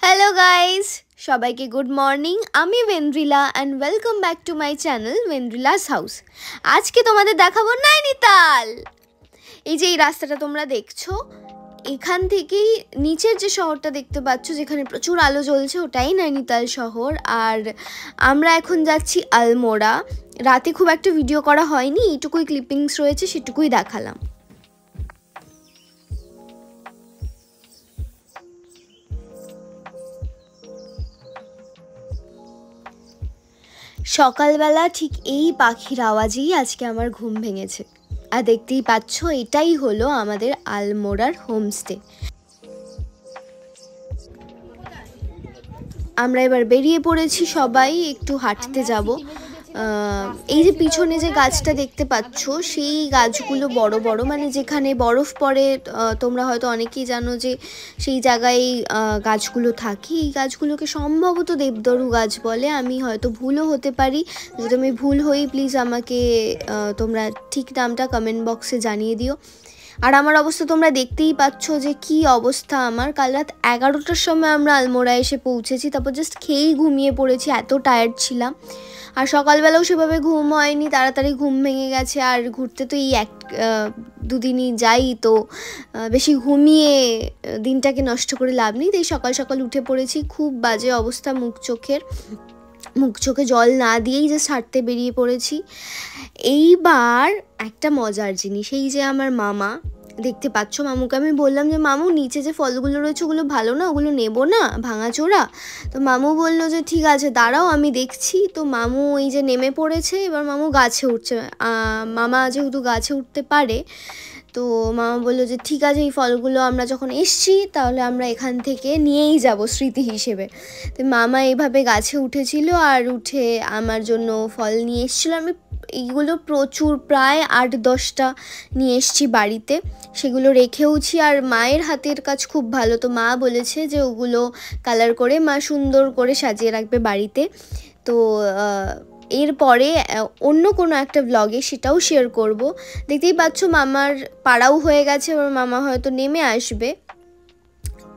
Hello guys, সবাইকে good morning. আমি Oindrila and welcome back to my channel Oindrila's house. আজকে তোমাদের দেখাবো নৈনিতাল। এই যে এই রাস্তাটা তোমরা দেখছো, এখান থেকেই নিচের যে শহরটা দেখতে পাচ্ছ যেখানে প্রচুর আলো জ্বলছে, ওটাই নৈনিতাল শহর। আর আমরা এখন যাচ্ছি আলমোড়া। রাতে খুব একটা ভিডিও করা হয়নি, এইটুকুই ক্লিপিংস রয়েছে, সেটুকুই দেখালাম। সকালবেলা ঠিক এই পাখির আওয়াজেই আজকে আমার ঘুম ভেঙেছে। আর দেখতেই পাচ্ছ, এটাই হলো আমাদের আলমোড়ার হোমস্টে। আমরা এবার বেরিয়ে পড়েছি, সবাই একটু হাঁটতে যাব। এই যে পিছনে যে গাছটা দেখতে পাচ্ছ, সেই গাছগুলো বড় বড়, মানে যেখানে বরফ পড়ে, তোমরা হয়তো অনেকেই জানো যে সেই জায়গায় গাছগুলো থাকে। এই গাছগুলোকে সম্ভবত দেবদারু গাছ বলে, আমি হয়তো ভুলও হতে পারি। যদি আমি ভুল হই প্লিজ আমাকে তোমরা ঠিক নামটা কমেন্ট বক্সে জানিয়ে দিও। আর আমার অবস্থা তোমরা দেখতেই পাচ্ছ যে কি অবস্থা আমার। কাল রাত 11টার সময় আমরা আলমোড়া এসে পৌঁছেছি, তারপর জাস্ট খেয়েই ঘুমিয়ে পড়েছি, এত টায়ার্ড ছিলাম। আর সকালবেলাও সেভাবে ঘুম হয়নি, তাড়াতাড়ি ঘুম ভেঙে গেছে। আর ঘুরতে তো এই দুদিনই যাই, তো বেশি ঘুমিয়ে দিনটাকে নষ্ট করে লাভ নেই, তাই সকাল সকাল উঠে পড়েছি। খুব বাজে অবস্থা মুখ চোখে জল না দিয়েই জাস্ট হাঁটতে বেরিয়ে পড়েছি। এইবার একটা মজার জিনিস, এই যে আমার মামা দেখতে পাচ্ছ, মামুকে আমি বললাম যে মামু নিচে যে ফলগুলো রয়েছে ওগুলো ভালো না, ওগুলো নেবো না, ভাঙাচোরা। তো মামু বললো যে ঠিক আছে দাঁড়াও আমি দেখছি। তো মামু এই যে নেমে পড়েছে, এবার মামু গাছে উঠছে। মামা যেহেতু গাছে উঠতে পারে, তো মামা বললো যে ঠিক আছে এই ফলগুলো আমরা যখন এসছি তাহলে আমরা এখান থেকে নিয়েই যাব স্মৃতি হিসেবে। তো মামা এইভাবে গাছে উঠেছিল আর উঠে আমার জন্য ফল নিয়ে এসেছিলো। আমি এইগুলো প্রচুর, প্রায় 8-10টা নিয়ে এসেছি বাড়িতে, সেগুলো রেখেওছি। আর মায়ের হাতের কাজ খুব ভালো, তো মা বলেছে যে ওগুলো কালার করে মা সুন্দর করে সাজিয়ে রাখবে বাড়িতে। তো এরপরে অন্য কোনো একটা ব্লগে সেটাও শেয়ার করব। দেখতেই পাচ্ছ মামার পাড়াও হয়ে গেছে, এবার মামা হয়তো নেমে আসবে।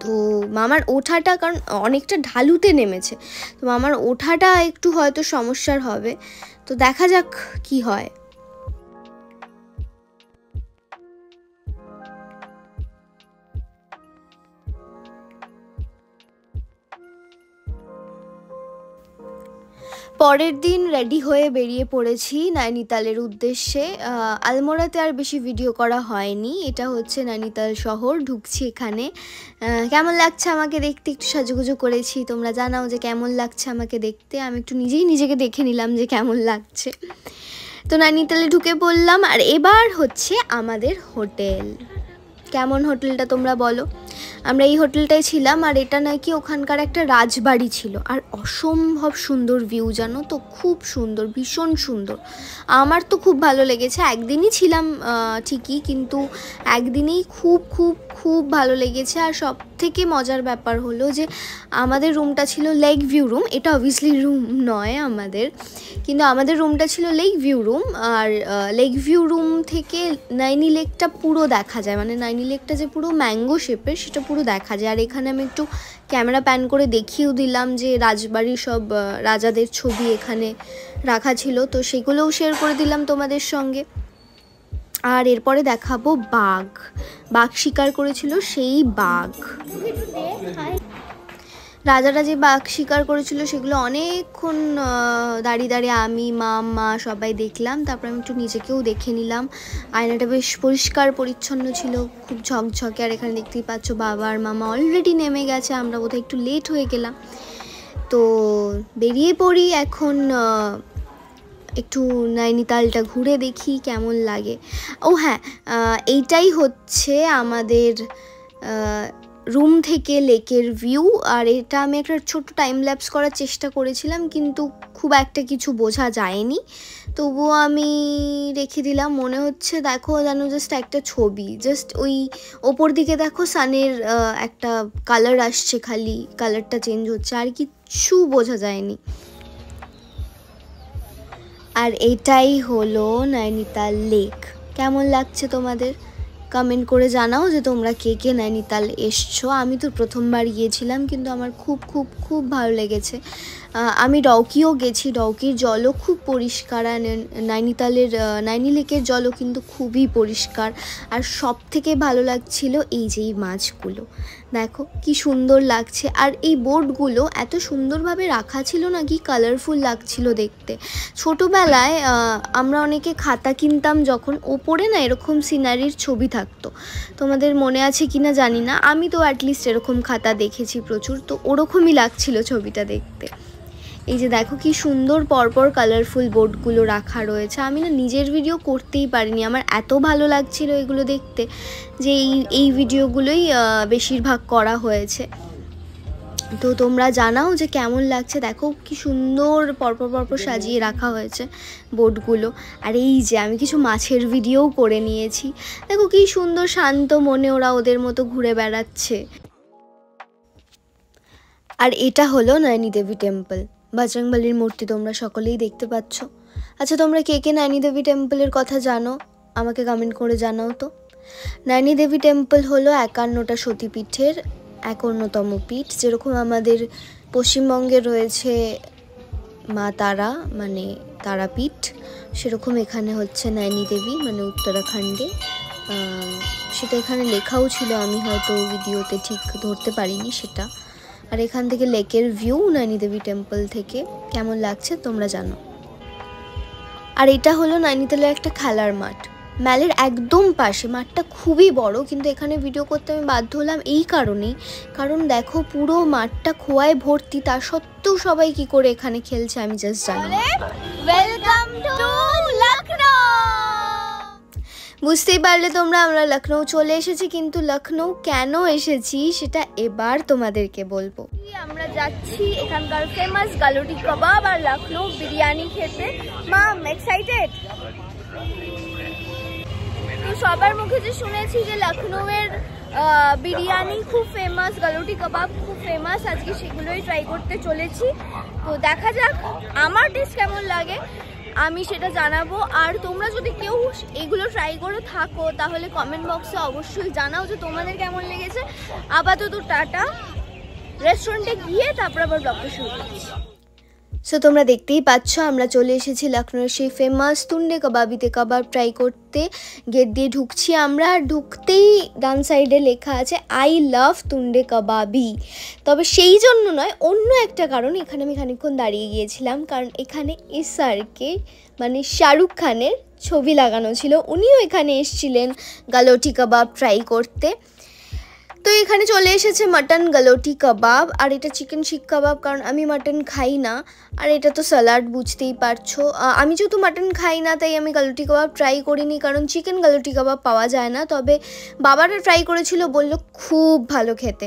তো মামার ওঠাটা, কারণ অনেকটা ঢালুতে নেমেছে, তো মামার ওঠাটা একটু হয়তো সমস্যার হবে, তো দেখা যাক কি হয়। পরের দিন রেডি হয়ে বেরিয়ে পড়েছি নৈনিতালের উদ্দেশ্যে। আলমোড়াতে আর বেশি ভিডিও করা হয়নি, এটা হচ্ছে নৈনিতাল শহর, ঢুকছি এখানে। কেমন লাগছে আমাকে দেখতে, একটু সাজুগুজু করেছি, তোমরা জানাও যে কেমন লাগছে আমাকে দেখতে। আমি একটু নিজেকে দেখে নিলাম যে কেমন লাগছে। তো নৈনিতালে ঢুকে পড়লাম, আর এবার হচ্ছে আমাদের হোটেল। কেমন হোটেলটা তোমরা বলো? আমরা এই হোটেলটায় ছিলাম, আর এটা নাকি ওখানকার একটা রাজবাড়ি ছিল। আর অসম্ভব সুন্দর ভিউ, জানো তো, খুব সুন্দর, ভীষণ সুন্দর। আমার তো খুব ভালো লেগেছে। একদিনই ছিলাম ঠিকই, কিন্তু একদিনেই খুব খুব খুব ভালো লেগেছে। আর সব থেকে মজার ব্যাপার হলো যে আমাদের রুমটা ছিল লেক ভিউ রুম। এটা অবভিয়াসলি রুম নয় আমাদের, কিন্তু আমাদের রুমটা ছিল লেক ভিউ রুম। আর লেক ভিউ রুম থেকে নাইনি লেকটা পুরো দেখা যায়, মানে নাইনি লেকটা যে পুরো ম্যাঙ্গো শেপের সেটা পুরো দেখা যায়। আর এখানে আমি একটু ক্যামেরা প্যান করে দেখিয়েও দিলাম যে রাজবাড়ির সব রাজাদের ছবি এখানে রাখা ছিল, তো সেগুলোও শেয়ার করে দিলাম তোমাদের সঙ্গে। আর এরপরে দেখাবো বাঘ শিকার করেছিল, সেই বাঘ। রাজারা যে বাঘ শিকার করেছিল সেগুলো অনেকক্ষণ দাঁড়িয়ে দাঁড়িয়ে আমি মা সবাই দেখলাম। তারপর আমি একটু নিজেকেও দেখে নিলাম। আয়নাটা বেশ পরিষ্কার পরিচ্ছন্ন ছিল, খুব ঝকঝকে। আর এখানে দেখতেই পাচ্ছ বাবা আর মামা অলরেডি নেমে গেছে, আমরা বোধহয় একটু লেট হয়ে গেলাম। তো বেরিয়ে পড়ি এখন, একটু নৈনিতালটা ঘুরে দেখি কেমন লাগে। ও হ্যাঁ, এইটাই হচ্ছে আমাদের রুম থেকে লেকের ভিউ। আর এটা আমি একটা ছোট্ট টাইম ল্যাপস করার চেষ্টা করেছিলাম, কিন্তু খুব একটা কিছু বোঝা যায়নি, তবুও আমি রেখে দিলাম। মনে হচ্ছে দেখো যেন জাস্ট একটা ছবি, জাস্ট ওই ওপর দিকে দেখো সানের একটা কালার আসছে, খালি কালারটা চেঞ্জ হচ্ছে, আর কিচ্ছু বোঝা যায়নি। আর এটাই হলো নৈনিতাল লেক। কেমন লাগছে তোমাদের? কমেন্ট করে জানাও যে তোমরা কে কে নৈনিতাল এসছো। আমি তো প্রথমবার গিয়েছিলাম, কিন্তু আমার খুব খুব খুব ভালো লেগেছে। আমি ডাউকিও গেছি, ডাউকির জলও খুব পরিষ্কার, আর নৈনিতালের নাইনি লেকের জলও কিন্তু খুবই পরিষ্কার। আর সব থেকে ভালো লাগছিল এই যে এই মাছগুলো, দেখো কি সুন্দর লাগছে। আর এই বোটগুলো এত সুন্দরভাবে রাখা ছিল না, কি কালারফুল লাগছিল দেখতে। ছোটোবেলায় আমরা অনেকে খাতা কিনতাম যখন, ওপরে না এরকম সিনারির ছবি থাকতো, তোমাদের মনে আছে কি না জানি না, আমি তো অ্যাটলিস্ট এরকম খাতা দেখেছি প্রচুর, তো ওরকমই লাগছিল ছবিটা দেখতে। এই যে দেখো কি সুন্দর পরপর কালারফুল বোটগুলো রাখা রয়েছে। আমি না নিজের ভিডিও করতেই পারিনি, আমার এত ভালো লাগছিল এগুলো দেখতে যে এই ভিডিওগুলোই বেশিরভাগ করা হয়েছে। তো তোমরা জানাও যে কেমন লাগছে। দেখো কি সুন্দর পরপর পরপর সাজিয়ে রাখা হয়েছে বোটগুলো। আর এই যে আমি কিছু মাছের ভিডিওও করে নিয়েছি, দেখো কি সুন্দর শান্ত মনে ওরা ওদের মতো ঘুরে বেড়াচ্ছে। আর এটা হলো নয়নি দেবী টেম্পল, বজরংবলীর মূর্তি তোমরা সকলেই দেখতে পাচ্ছ। আচ্ছা, তোমরা কে কে নয়নি দেবী টেম্পলের কথা জানো আমাকে কমেন্ট করে জানাও তো। নয়নি দেবী টেম্পল হলো 51টা সতীপীঠের 51তম পীঠ। যেরকম আমাদের পশ্চিমবঙ্গে রয়েছে মা তারা মানে তারাপীঠ, সেরকম এখানে হচ্ছে নয়নি দেবী মানে উত্তরাখণ্ডে। সেটা এখানে লেখাও ছিল, আমি হয়তো ভিডিওতে ঠিক ধরতে পারিনি সেটা। আর এখান থেকে লেকের ভিউ নয়নি দেবী টেম্পল থেকে কেমন লাগছে তোমরা জানো। আর এটা হলো নৈনিতালের একটা খেলার মাঠ, ম্যালের একদম পাশে। মাঠটা খুবই বড়, কিন্তু এখানে ভিডিও করতে আমি বাধ্য হলাম এই কারণেই, কারণ দেখো পুরো মাঠটা খোয়ায় ভর্তি, তার সত্ত্বেও সবাই কি করে এখানে খেলছে আমি জাস্ট জানি। Welcome to Lucknow. বুঝতেই পারলে তোমরা আমরা লখনউ চলে এসেছি, কিন্তু লখনউ কেন এসেছি সেটা এবার তোমাদেরকে বলবো। আমরা যাচ্ছি এখানকার ফেমাস গালোটি কাবাব আর লখনউ বিরিয়ানি খেতে। মাম এক্সাইটেড? তো সবার মুখে যে শুনেছি যে লখনউয়ের বিরিয়ানি খুব ফেমাস, গালোটি কাবাব খুব ফেমাস, আজকে সেগুলোই ট্রাই করতে চলেছি। তো দেখা যাক আমার টেস্ট কেমন লাগে, আমি সেটা জানাবো। আর তোমরা যদি কেউ এগুলো ট্রাই করে থাকো তাহলে কমেন্ট বক্সে অবশ্যই জানাও যে তোমাদের কেমন লেগেছে। আপাতত টাটা, রেস্টুরেন্টে গিয়ে তারপর আবার ব্লগটা শুরু করছি। সো তোমরা দেখতেই পাচ্ছ আমরা চলে এসেছি লখনউয়ের সেই ফেমাস তুন্ডে কাবাবিতে কাবাব ট্রাই করতে। গেট দিয়ে ঢুকছি আমরা, আর ঢুকতেই ডান সাইডে লেখা আছে আই লাভ তুন্ডে কাবাবি। তবে সেই জন্য নয়, অন্য একটা কারণ এখানে আমি খানিকক্ষণ দাঁড়িয়ে গিয়েছিলাম, কারণ এখানে এসআরকে মানে শাহরুখ খানের ছবি লাগানো ছিল, উনিও এখানে এসেছিলেন গালোটি কাবাব ট্রাই করতে। তো এখানে চলে এসেছে মাটন গালোটি কাবাব, আর এটা চিকেন শিক কাবাব, কারণ আমি মাটন খাই না। আর এটা তো স্যালাড, বুঝতেই পারছো। আমি যেহেতু মাটন খাই না তাই আমি গালোটি কাবাব ট্রাই করিনি, কারণ চিকেন গালোটি কাবাব পাওয়া যায় না। তবে বাবারা ট্রাই করেছিল, বলল খুব ভালো খেতে।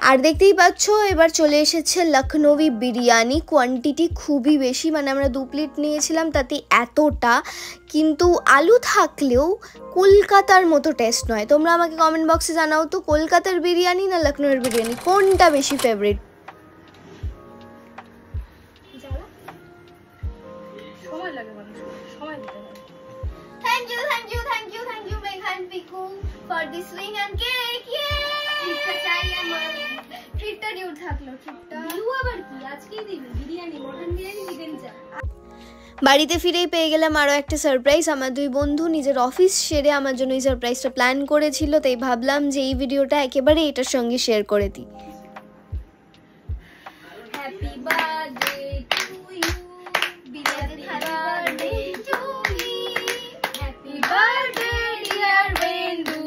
আর দেখতেই পাচ্ছ এবার চলে এসেছে লখনৌই বিরিয়ানি। কোয়ান্টিটি খুবই বেশি, মানে আমরা 2 প্লেট নিয়েছিলাম, তাতে এতটা, কিন্তু আলু থাকলেও কলকাতার মতো টেস্ট নয়। তোমরা আমাকে কমেন্ট বক্সে জানাও তো, কলকাতার বিরিয়ানি না লখনউয়ের বিরিয়ানি কোনটা বেশি favourite? Thank you Megha and Piku for this swing and cake. ট্রিটটা ডিউ থাকলো, ট্রিটটা ডিউ আবার কি আজকেই দিবি? বিরিয়ানি, মটন বিরিয়ানি, চিকেন চাপ। বাড়িতে ফিরেই পেয়ে গেলাম আরও একটা সারপ্রাইজ। আমার 2 বন্ধু নিজের অফিস সেরে আমার জন্য এই সারপ্রাইজটা প্ল্যান করেছিল, তাই ভাবলাম যে এই ভিডিওটা একেবারে এটার সঙ্গে শেয়ার করে দিই। Happy birthday to you, biryani birthday to me, happy birthday dear Bendu,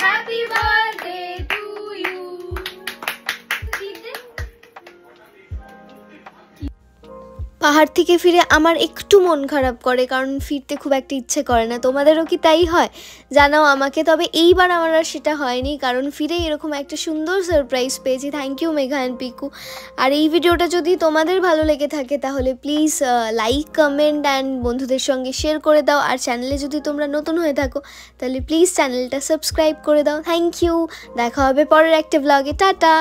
happy birthday to you. পাহাড় থেকে ফিরে আমার একটু মন খারাপ করে, কারণ ফিরতে খুব একটা ইচ্ছে করে না। তোমাদেরও কি তাই হয়? জানাও আমাকে। তবে এইবার আমার আর সেটা হয়নি, কারণ ফিরে এরকম একটা সুন্দর সারপ্রাইজ পেয়েছি। Thank you Megha and Piku. আর এই ভিডিওটা যদি তোমাদের ভালো লেগে থাকে তাহলে প্লিজ লাইক, কমেন্ট অ্যান্ড বন্ধুদের সঙ্গে শেয়ার করে দাও। আর চ্যানেলে যদি তোমরা নতুন হয়ে থাকো তাহলে প্লিজ চ্যানেলটা সাবস্ক্রাইব করে দাও। থ্যাংক ইউ, দেখা হবে পরের একটা ব্লগে। টাটা।